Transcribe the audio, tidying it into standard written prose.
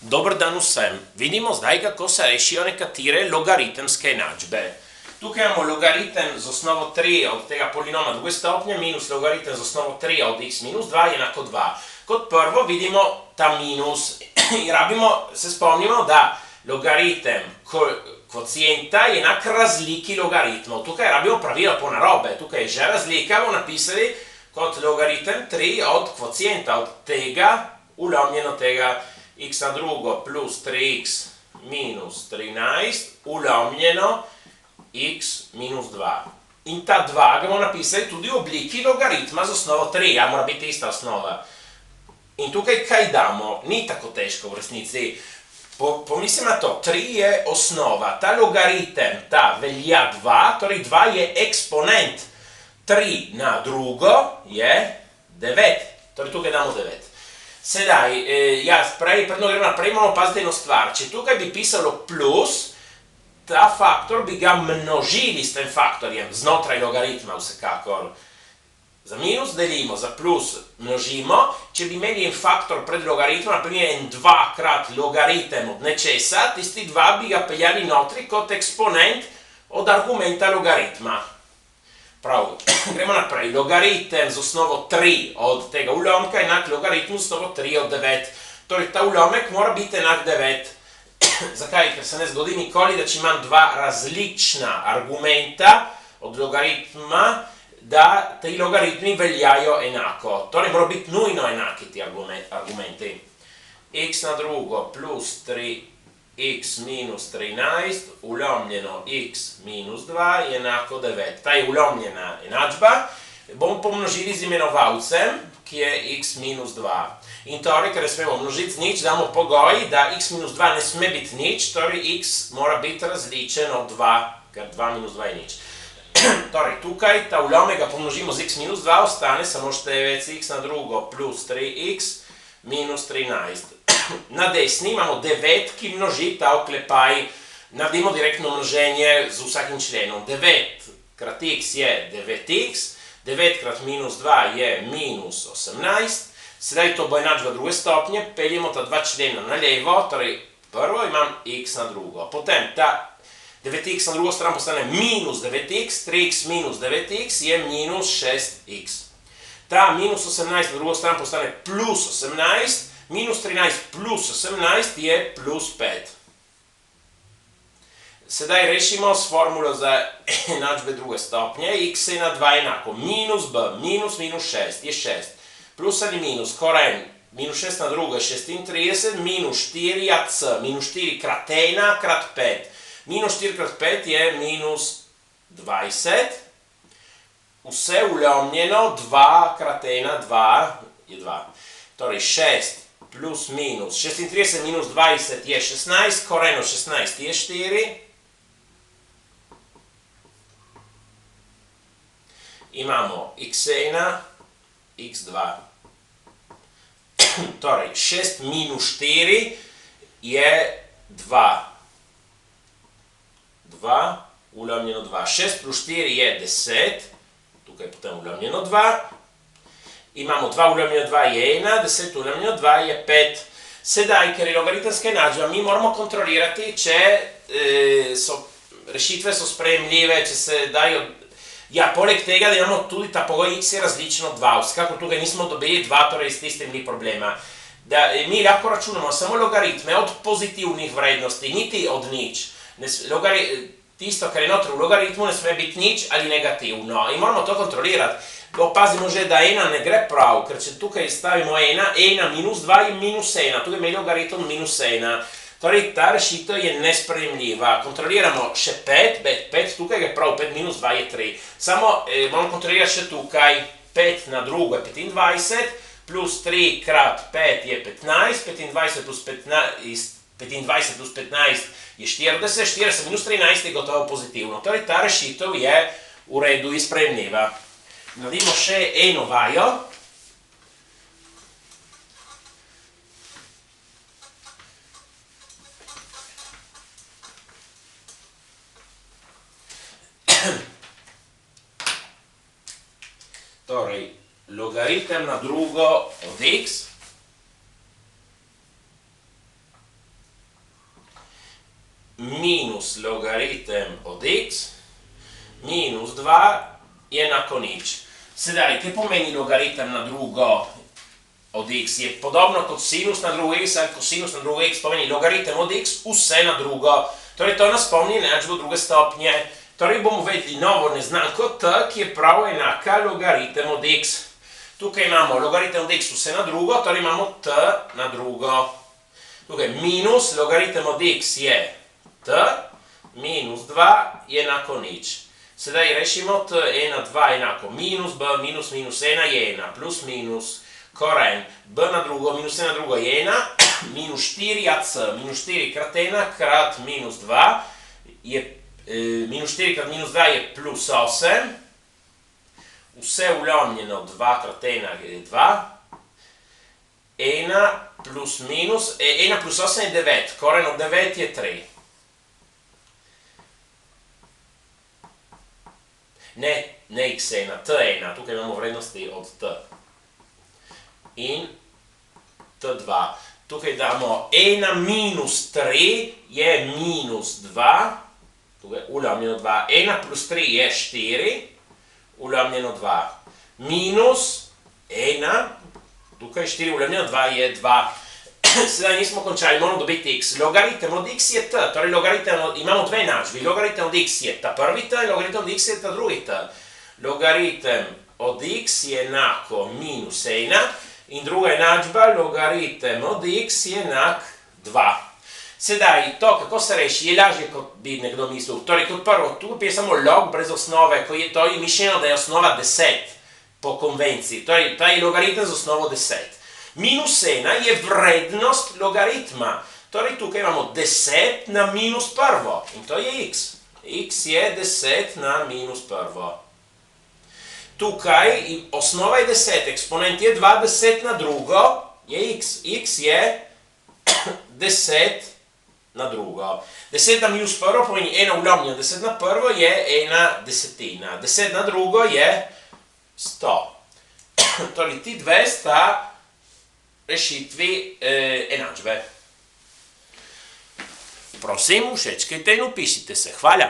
Dobar dan vsem. Vidimo zdaj, kako se rešijo nekatere logaritemske enačbe. Tukaj imamo logaritem z osnovo 3 od tega polinoma druge stopnje minus logaritem z osnovo 3 od x minus 2 je enako 2. Kot prvo vidimo ta minus in se spomnimo, da logaritem kvocijenta je enak razliki logaritmov. Tukaj rabimo pravilo po narobe. Tukaj je že razlika, bomo napisali kot logaritem 3 od kvocijenta, od tega ulomljeno tega x na drugo plus 3x minus 13 ulomljeno x minus 2. In ta 2 ga bomo napisali tudi v obliki logaritma z osnovo 3, ja, mora biti ista osnova. In tukaj kaj damo? Ni tako težko v resnici. Pomislimo na to, 3 je osnova, ta logaritem, ta velja 2, torej 2 je eksponent. 3 na drugo je 9, torej tukaj damo 9. Sedaj, predno gremo naprej, moramo paziti eno stvar. Če tukaj bi pisalo plus, ta faktor bi ga množili s tem faktorjem, znotraj logaritma vsekakor. Za minus delimo, za plus množimo. Če bi imeli en faktor pred logaritmom, naprimer en 2 krat logaritem od nečesa, tisti 2 bi ga peljali notri kot eksponent od argumenta logaritma. Prav, gremo naprej. Logaritem z osnovo 3 od tega ulomka je enak logaritmu z osnovo 3 od 9. Torej, ta ulomek mora biti enak 9. Zakaj? Ker se ne zgodi nikoli, da če imam dva različna argumenta od logaritma, da ti logaritmi veljajo enako. Torej, mora biti nujno enaki ti argumenti. X na drugo plus 3x minus 13 ulomljeno x minus 2 je enako 9. Ta je ulomljena enačba. Bomo pomnožili z imenovalcem, ki je x minus 2. In torej, ker smemo množiti z nič, damo pogoj, da x minus 2 ne sme biti nič, torej x mora biti različen od 2, ker 2 minus 2 je nič. Torej, tukaj ta ulomek ga pomnožimo z x minus 2, ostane samo števec x na drugo plus 3x minus 13. Na desni imamo 9, ki množi ta oklepaj. Naredimo direktno množenje z vsakim členom. 9 krat x je 9x, 9 krat minus 2 je minus 18. Sedaj to bo enačba druge stopnje, peljemo ta dva člena na levo, torej prvo imam x na drugo. Potem ta 9x na drugo stran postane minus 9x, 3x minus 9x je minus 6x. Ta minus 18 na drugo stran postane plus 18, minus 13 plus 18 je plus 5. Sedaj rešimo s formulo za enačbe druge stopnje, x je na 2 enako, minus b, minus minus 6 je 6. Plus ali minus, koren, minus 6 na drugo je 36, minus 4 je c, minus 4 krat 1 krat 5. Minus 4 krat 5 je minus 20. Vse ulomljeno, 2 krat 1, 2 je 2. Torej 6 plus minus, 36 minus 20 je 16, koren od 16 je 4. Imamo x1, x2. Torej, 6 minus 4 je 2. 2, ulomljeno 2. 6 plus 4 je 10. Tukaj potem ulomljeno 2. Imamo 2 ulomljeno 2 je 1, 10 ulomljeno 2 je 5. Sedaj, ker je logaritemska enačba, mi moramo kontrolirati, če rešitve so sprejemljive, če se dajo. Ja, poleg tega, da imamo tudi ta pogoj x je različno od 2. Vsekakor tukaj nismo dobili 2, torej s tistim ni problema. Mi lahko računamo samo logaritme od pozitivnih vrednosti, niti od nič. Tisto, kar je notri v logaritmu, ne sme biti nič ali negativno. In moramo to kontrolirati. Opazimo že, da 1 ne gre prav, ker če tukaj stavimo 1, 1 minus 2 je minus 1. Tukaj imeli logaritem minus 1. Torej, ta rešitev je nesprejemljiva. Kontroliramo še 5, 5 tukaj je prav, 5 minus 2 je 3. Samo moramo kontrolirati še tukaj, 5 na drugo je 25, plus 3 krat 5 je 15, 25 plus 15 je 40, 40 minus 13 je gotovo pozitivno. Torej, ta rešitev je v redu in sprejemljiva. Naredimo še eno vajo. Torej, logaritem na drugo od x minus logaritem od x minus 2 je enako nič. Sedaj, kaj pomeni logaritem na drugo od x? Je podobno kot sinus na drugo x ali kosinus na drugo x, pomeni logaritem od x vse na drugo. Torej, to nas spomni enačbo druge stopnje. Torej, bomo uvedli novo neznanko t, ki je prav enaka logaritem od x. Tukaj imamo logaritem od x vse na drugo, torej imamo t na drugo. Tukaj minus logaritem od x je t, minus 2 je enako nič. Sedaj rešimo t, 1, 2 enako minus b, minus minus 1 je 1, plus minus koren b na drugo, minus 1 na drugo je 1, minus 4ac, minus 4 krat 1 krat minus 2 je, minus 4 krat minus 2 je plus 8, vse vlomljeno 2 krat 1 je 2, 1 plus minus, 1 plus 8 je 9, koren od 9 je 3. Ne x1, t1, tukaj imamo vrednosti od t. In t2. Tukaj damo 1 minus 3 je minus 2, tukaj vlomljeno 2, 1 plus 3 je 4, vlomljeno 2, minus 1, tukaj 4 vlomljeno 2 je 2. Sedaj nismo končali, moramo dobiti x. Logaritem od x je t, torej imamo dve enačbi. Logaritem od x je ta prvi t in logaritem od x je ta drugi t. Logaritem od x je enako minus 1 in druga enačba, logaritem od x je enak 2. Sedaj, to, kako se reši, je lažje, kot bi nekdo mislil. Torej, kot prvo, tu je samo log brez osnove, ko je to mišljeno, da je osnova 10 po konvenciji. Torej, ta je logaritem z osnovo 10. Minus 1 je vrednost logaritma. Torej, tukaj imamo 10 na minus prvo. In to je x. X je 10 na minus prvo. Tukaj osnova je 10, eksponent je 2, 10 na drugo je x. X je 10 na drugo. 10 na minus prvo pomeni 1 vlomljeno. 10 na prvo je 1 desetina. 10 na drugo je 100. Torej, ti dve sta rešitvi enačbe. Prosim, všečkajte in upišite se. Hvala.